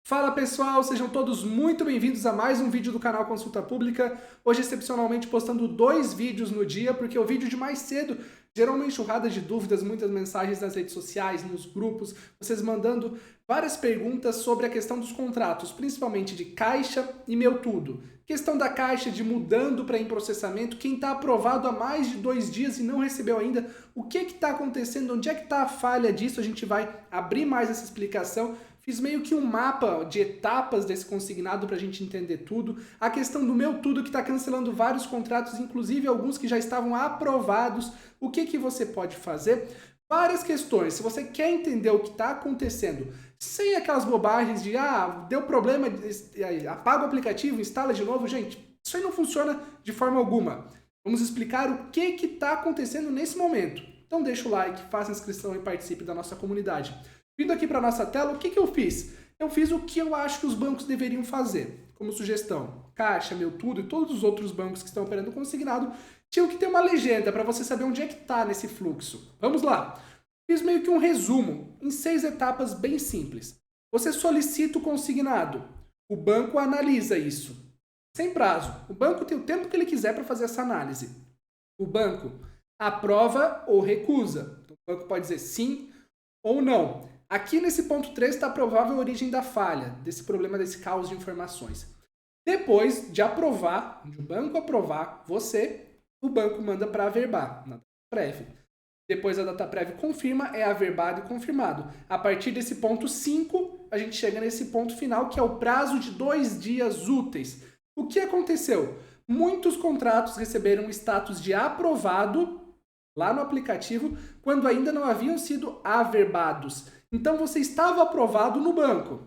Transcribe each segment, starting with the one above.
Fala pessoal, sejam todos muito bem-vindos a mais um vídeo do canal Consulta Pública. Hoje, excepcionalmente, postando 2 vídeos no dia, porque o vídeo de mais cedo gerou uma enxurrada de dúvidas, muitas mensagens nas redes sociais, nos grupos, vocês mandando várias perguntas sobre a questão dos contratos, principalmente de Caixa e Meu Tudo. Questão da Caixa de mudando para em processamento, quem está aprovado há mais de 2 dias e não recebeu ainda, o que está acontecendo, onde é que está a falha disso, a gente vai abrir mais essa explicação. Fiz meio que um mapa de etapas desse consignado para a gente entender tudo. A questão do Meu Tudo, que está cancelando vários contratos, inclusive alguns que já estavam aprovados. O que você pode fazer? Várias questões. Se você quer entender o que está acontecendo, sem aquelas bobagens de deu problema, apaga o aplicativo, instala de novo. Gente, isso aí não funciona de forma alguma. Vamos explicar o que está acontecendo nesse momento. Então deixa o like, faça a inscrição e participe da nossa comunidade. Vindo aqui para a nossa tela, o que eu fiz? Eu fiz o que eu acho que os bancos deveriam fazer, como sugestão. Caixa, Meu Tudo e todos os outros bancos que estão operando consignado tinham que ter uma legenda para você saber onde é que está nesse fluxo. Vamos lá. Fiz meio que um resumo em 6 etapas bem simples. Você solicita o consignado. O banco analisa isso. Sem prazo. O banco tem o tempo que ele quiser para fazer essa análise. O banco aprova ou recusa. Então, o banco pode dizer sim ou não. Aqui nesse ponto 3 está a provável origem da falha, desse problema, desse caos de informações. Depois de aprovar, de o banco aprovar você, o banco manda para averbar, na data prévia. Depois a data prévia confirma, é averbado e confirmado. A partir desse ponto 5, a gente chega nesse ponto final, que é o prazo de 2 dias úteis. O que aconteceu? Muitos contratos receberam o status de aprovado lá no aplicativo, quando ainda não haviam sido averbados. Então você estava aprovado no banco.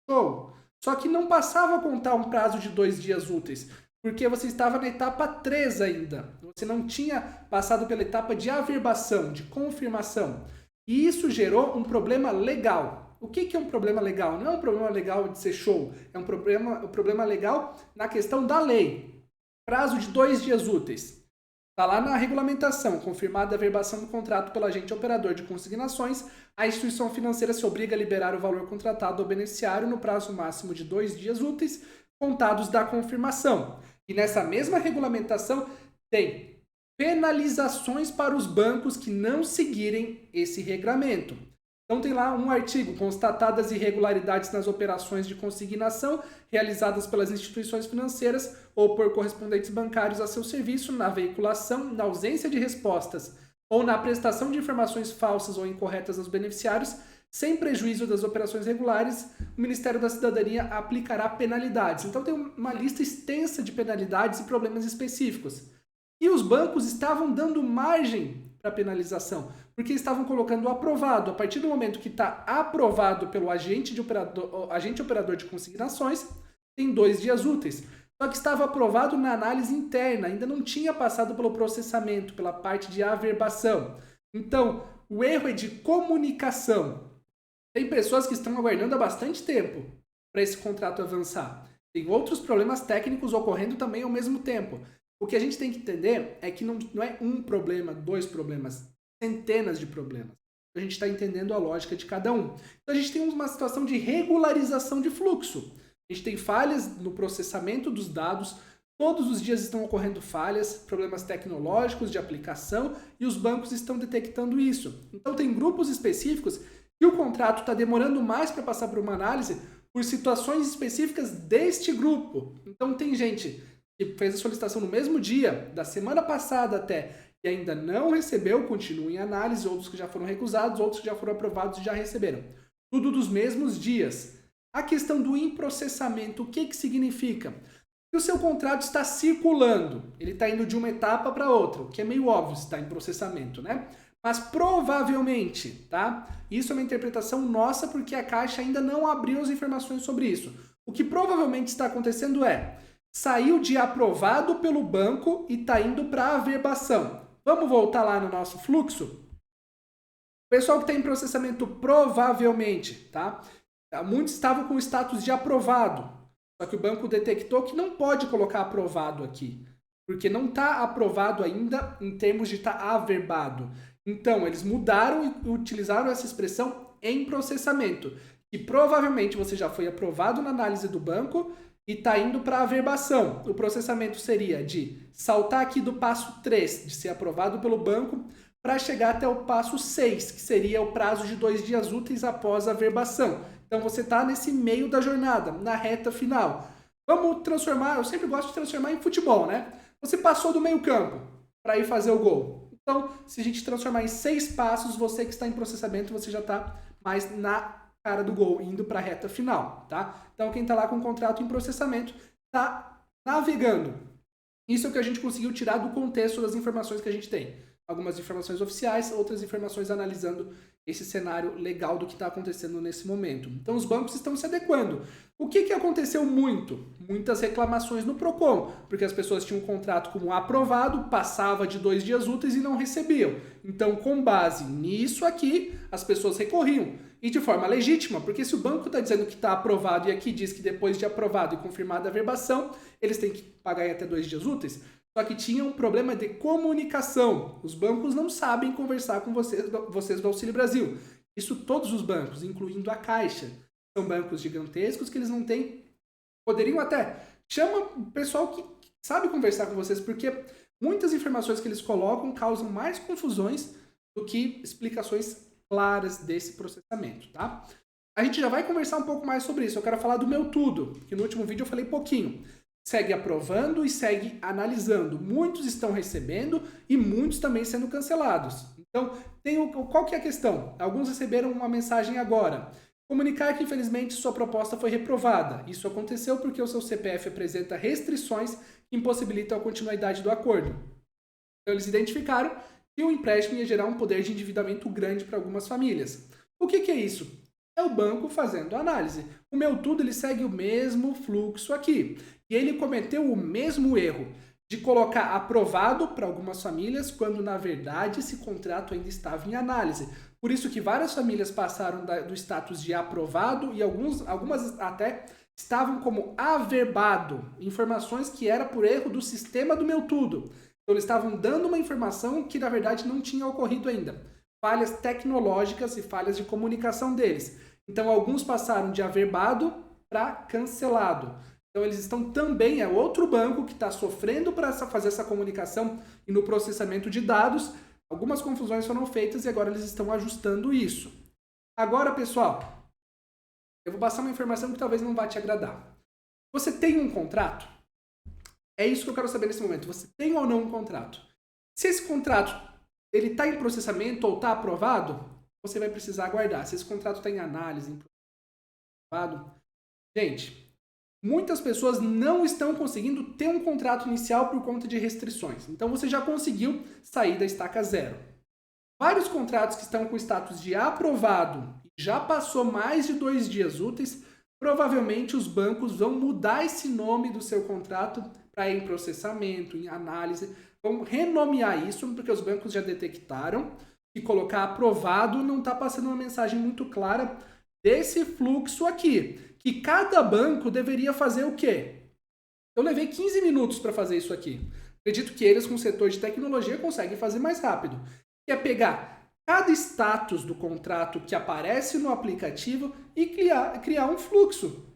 Show! Só que não passava a contar um prazo de 2 dias úteis, porque você estava na etapa 3 ainda. Você não tinha passado pela etapa de averbação, de confirmação. E isso gerou um problema legal. O que é um problema legal? Não é um problema legal de ser show, é um problema legal na questão da lei. Prazo de 2 dias úteis. Está lá na regulamentação, confirmada a averbação do contrato pelo agente operador de consignações, a instituição financeira se obriga a liberar o valor contratado ao beneficiário no prazo máximo de 2 dias úteis, contados da confirmação. E nessa mesma regulamentação tem penalizações para os bancos que não seguirem esse regramento. Então tem lá um artigo, constatadas irregularidades nas operações de consignação realizadas pelas instituições financeiras ou por correspondentes bancários a seu serviço, na veiculação, na ausência de respostas ou na prestação de informações falsas ou incorretas aos beneficiários, sem prejuízo das operações regulares, o Ministério da Cidadania aplicará penalidades. Então tem uma lista extensa de penalidades e problemas específicos. E os bancos estavam dando margem para penalização, porque estavam colocando aprovado. A partir do momento que está aprovado pelo agente operador de consignações, tem 2 dias úteis. Só que estava aprovado na análise interna, ainda não tinha passado pelo processamento, pela parte de averbação. Então, o erro é de comunicação. Tem pessoas que estão aguardando há bastante tempo para esse contrato avançar. Tem outros problemas técnicos ocorrendo também ao mesmo tempo. O que a gente tem que entender é que não é um problema, 2 problemas, centenas de problemas. A gente está entendendo a lógica de cada um. Então a gente tem uma situação de regularização de fluxo. A gente tem falhas no processamento dos dados, todos os dias estão ocorrendo falhas, problemas tecnológicos de aplicação e os bancos estão detectando isso. Então tem grupos específicos que o contrato está demorando mais para passar por uma análise por situações específicas deste grupo. Então tem gente que fez a solicitação no mesmo dia, da semana passada até, e ainda não recebeu, continua em análise, outros que já foram recusados, outros que já foram aprovados e já receberam. Tudo dos mesmos dias. A questão do improcessamento, o que significa? Que o seu contrato está circulando, ele está indo de uma etapa para outra, o que é meio óbvio se está em processamento, né? Mas provavelmente, tá? Isso é uma interpretação nossa porque a Caixa ainda não abriu as informações sobre isso. O que provavelmente está acontecendo é, saiu de aprovado pelo banco e está indo para averbação. Vamos voltar lá no nosso fluxo? O pessoal que está em processamento provavelmente, tá? Muitos estavam com o status de aprovado, só que o banco detectou que não pode colocar aprovado aqui, porque não está aprovado ainda em termos de estar averbado. Então, eles mudaram e utilizaram essa expressão em processamento, que provavelmente você já foi aprovado na análise do banco e está indo para a averbação. O processamento seria de saltar aqui do passo 3, de ser aprovado pelo banco, para chegar até o passo 6, que seria o prazo de 2 dias úteis após a averbação. Então você está nesse meio da jornada, na reta final. Vamos transformar, eu sempre gosto de transformar em futebol, né? Você passou do meio campo para ir fazer o gol. Então, se a gente transformar em 6 passos, você que está em processamento, você já está mais na cara do gol, indo para a reta final, tá? Então, quem está lá com o contrato em processamento está navegando. Isso é o que a gente conseguiu tirar do contexto das informações que a gente tem. Algumas informações oficiais, outras informações analisando esse cenário legal do que está acontecendo nesse momento. Então, os bancos estão se adequando. O que aconteceu muito? Muitas reclamações no PROCON, porque as pessoas tinham um contrato como aprovado, passava de 2 dias úteis e não recebiam. Então, com base nisso aqui, as pessoas recorriam. E de forma legítima, porque se o banco está dizendo que está aprovado e aqui diz que depois de aprovado e confirmada a averbação, eles têm que pagar em até 2 dias úteis, só que tinha um problema de comunicação. Os bancos não sabem conversar com vocês do Auxílio Brasil. Isso todos os bancos, incluindo a Caixa. São bancos gigantescos que eles não têm... Poderiam até... Chama o pessoal que sabe conversar com vocês, porque muitas informações que eles colocam causam mais confusões do que explicações claras desse processamento, tá? A gente já vai conversar um pouco mais sobre isso. Eu quero falar do Meu Tudo, que no último vídeo eu falei pouquinho. Segue aprovando e segue analisando. Muitos estão recebendo e muitos também sendo cancelados. Então, qual que é a questão? Alguns receberam uma mensagem agora. Comunicar que, infelizmente, sua proposta foi reprovada. Isso aconteceu porque o seu CPF apresenta restrições que impossibilitam a continuidade do acordo. Então, eles identificaram que o empréstimo ia gerar um poder de endividamento grande para algumas famílias. O que é isso? É o banco fazendo a análise. O Meu Tudo ele segue o mesmo fluxo aqui. E ele cometeu o mesmo erro de colocar aprovado para algumas famílias, quando na verdade esse contrato ainda estava em análise. Por isso que várias famílias passaram do status de aprovado e algumas até estavam como averbado, informações que era por erro do sistema do Meu Tudo. Então eles estavam dando uma informação que na verdade não tinha ocorrido ainda. Falhas tecnológicas e falhas de comunicação deles. Então alguns passaram de averbado para cancelado. Então eles estão também, é outro banco que está sofrendo para fazer essa comunicação e no processamento de dados. Algumas confusões foram feitas e agora eles estão ajustando isso. Agora, pessoal, eu vou passar uma informação que talvez não vá te agradar. Você tem um contrato? É isso que eu quero saber nesse momento. Você tem ou não um contrato? Se esse contrato ele está em processamento ou está aprovado, você vai precisar aguardar. Se esse contrato está em análise, aprovado, gente, muitas pessoas não estão conseguindo ter um contrato inicial por conta de restrições. Então você já conseguiu sair da estaca zero. Vários contratos que estão com status de aprovado e já passou mais de 2 dias úteis, provavelmente os bancos vão mudar esse nome do seu contrato para em processamento, em análise. Vão renomear isso, porque os bancos já detectaram que colocar aprovado não está passando uma mensagem muito clara desse fluxo aqui. Que cada banco deveria fazer o quê? Eu levei 15 minutos para fazer isso aqui. Acredito que eles, com o setor de tecnologia, conseguem fazer mais rápido. Que é pegar cada status do contrato que aparece no aplicativo e criar um fluxo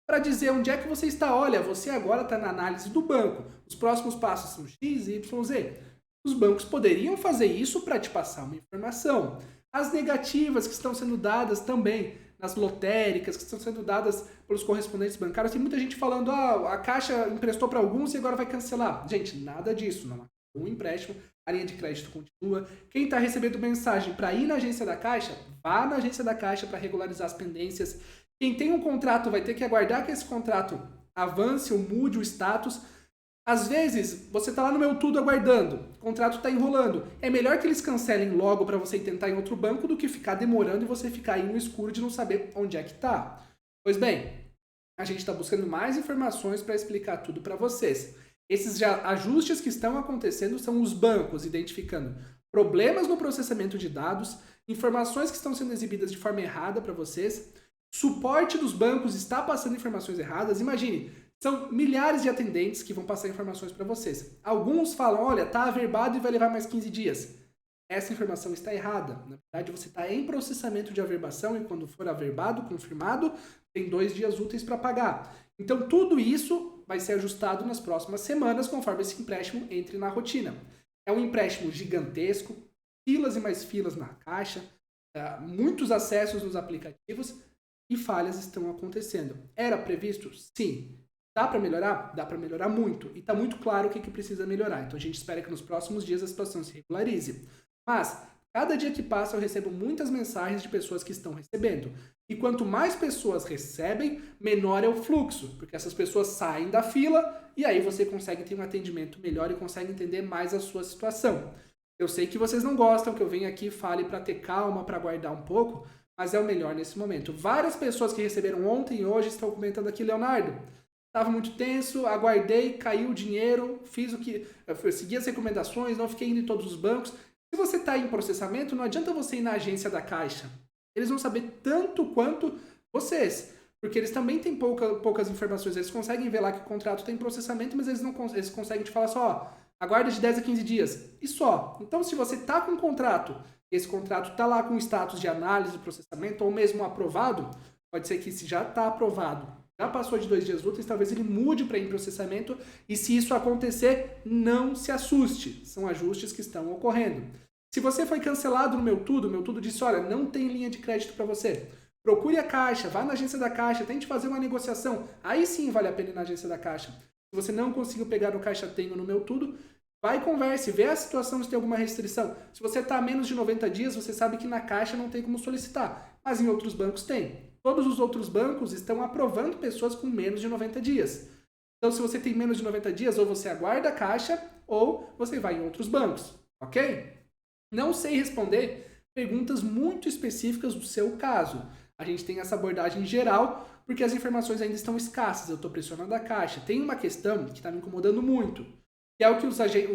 para dizer onde é que você está. Olha, você agora está na análise do banco. Os próximos passos são X, Y, Z. Os bancos poderiam fazer isso para te passar uma informação. As negativas que estão sendo dadas também nas lotéricas, que estão sendo dadas pelos correspondentes bancários. Tem muita gente falando, a Caixa emprestou para alguns e agora vai cancelar. Gente, nada disso. Não é um empréstimo, a linha de crédito continua. Quem está recebendo mensagem para ir na agência da Caixa, vá na agência da Caixa para regularizar as pendências. Quem tem um contrato vai ter que aguardar que esse contrato avance ou mude o status. Às vezes, você está lá no Meu Tudo aguardando, o contrato está enrolando. É melhor que eles cancelem logo para você tentar em outro banco do que ficar demorando e você ficar aí no escuro de não saber onde é que está. Pois bem, a gente está buscando mais informações para explicar tudo para vocês. Esses ajustes que estão acontecendo são os bancos identificando problemas no processamento de dados, informações que estão sendo exibidas de forma errada para vocês, suporte dos bancos está passando informações erradas. Imagine, são milhares de atendentes que vão passar informações para vocês. Alguns falam, olha, está averbado e vai levar mais 15 dias. essa informação está errada. Na verdade, você está em processamento de averbação e quando for averbado, confirmado, tem 2 dias úteis para pagar. Então, tudo isso vai ser ajustado nas próximas semanas, conforme esse empréstimo entre na rotina. É um empréstimo gigantesco, filas e mais filas na caixa, muitos acessos nos aplicativos e falhas estão acontecendo. Era previsto? Sim. Dá para melhorar? Dá para melhorar muito. E está muito claro o que precisa melhorar. Então a gente espera que nos próximos dias a situação se regularize. Mas, cada dia que passa eu recebo muitas mensagens de pessoas que estão recebendo. E quanto mais pessoas recebem, menor é o fluxo. Porque essas pessoas saem da fila e aí você consegue ter um atendimento melhor e consegue entender mais a sua situação. Eu sei que vocês não gostam que eu venha aqui e fale para ter calma, para guardar um pouco, mas é o melhor nesse momento. Várias pessoas que receberam ontem e hoje estão comentando aqui, Leonardo, estava muito tenso, aguardei, caiu o dinheiro, fiz o que... Eu segui as recomendações, não fiquei indo em todos os bancos. Se você está em processamento, não adianta você ir na agência da Caixa. Eles vão saber tanto quanto vocês, porque eles também têm poucas informações. Eles conseguem ver lá que o contrato tem processamento, mas eles conseguem te falar só, ó, aguarda de 10 a 15 dias. E só. Então, se você está com um contrato, esse contrato está lá com status de análise, de processamento, ou mesmo aprovado, pode ser que se já está aprovado, já passou de 2 dias úteis, talvez ele mude para em processamento, e se isso acontecer, não se assuste. São ajustes que estão ocorrendo. Se você foi cancelado no Meu Tudo disse, olha, não tem linha de crédito para você. Procure a Caixa, vá na agência da Caixa, tente fazer uma negociação. Aí sim vale a pena ir na agência da Caixa. Se você não conseguiu pegar no Caixa Tem ou no Meu Tudo, vai e converse, vê a situação se tem alguma restrição. Se você está a menos de 90 dias, você sabe que na Caixa não tem como solicitar, mas em outros bancos tem. Todos os outros bancos estão aprovando pessoas com menos de 90 dias. Então, se você tem menos de 90 dias, ou você aguarda a Caixa, ou você vai em outros bancos, ok? Não sei responder perguntas muito específicas do seu caso. A gente tem essa abordagem geral, porque as informações ainda estão escassas. Eu estou pressionando a Caixa. Tem uma questão que está me incomodando muito, que é o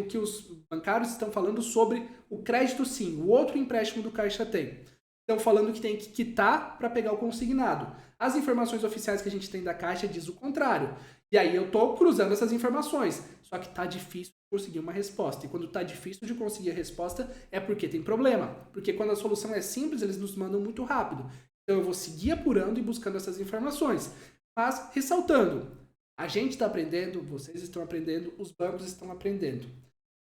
que os bancários estão falando sobre o crédito sim, o outro empréstimo do Caixa Tem. Estão falando que tem que quitar para pegar o consignado. As informações oficiais que a gente tem da Caixa diz o contrário. E aí eu estou cruzando essas informações. Só que está difícil de conseguir uma resposta. E quando está difícil de conseguir a resposta é porque tem problema. Porque quando a solução é simples, eles nos mandam muito rápido. Então eu vou seguir apurando e buscando essas informações. Mas, ressaltando, a gente está aprendendo, vocês estão aprendendo, os bancos estão aprendendo.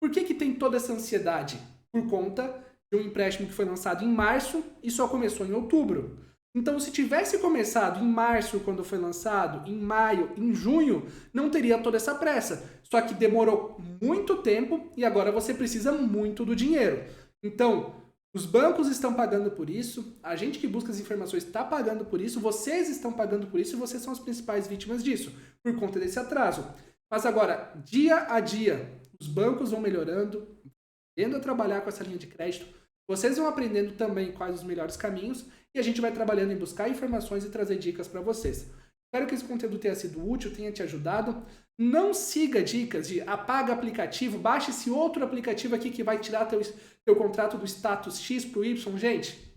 Por que tem toda essa ansiedade? Por conta de um empréstimo que foi lançado em março e só começou em outubro. Então, se tivesse começado em março, quando foi lançado, em maio, em junho, não teria toda essa pressa. Só que demorou muito tempo e agora você precisa muito do dinheiro. Então, os bancos estão pagando por isso, a gente que busca as informações está pagando por isso, vocês estão pagando por isso e vocês são as principais vítimas disso, por conta desse atraso. Mas agora, dia a dia, os bancos vão melhorando, aprendendo a trabalhar com essa linha de crédito, vocês vão aprendendo também quais os melhores caminhos e a gente vai trabalhando em buscar informações e trazer dicas para vocês. Espero que esse conteúdo tenha sido útil, tenha te ajudado. Não siga dicas de apaga aplicativo, baixe esse outro aplicativo aqui que vai tirar teu contrato do status X para o Y. Gente,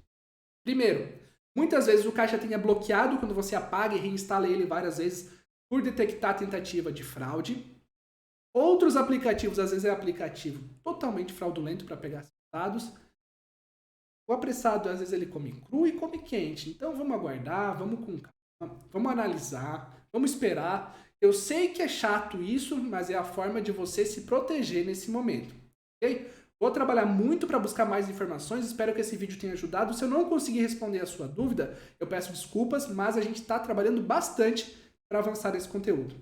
primeiro, muitas vezes o Caixa Tem é bloqueado quando você apaga e reinstala ele várias vezes por detectar tentativa de fraude. Outros aplicativos, às vezes é aplicativo totalmente fraudulento para pegar dados. O apressado, às vezes, ele come cru e come quente. Então, vamos aguardar, vamos com calma, vamos analisar, vamos esperar. Eu sei que é chato isso, mas é a forma de você se proteger nesse momento, ok? Vou trabalhar muito para buscar mais informações, espero que esse vídeo tenha ajudado. Se eu não conseguir responder a sua dúvida, eu peço desculpas, mas a gente está trabalhando bastante para avançar nesse conteúdo,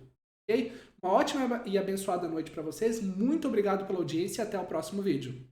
ok? Uma ótima e abençoada noite para vocês, muito obrigado pela audiência e até o próximo vídeo.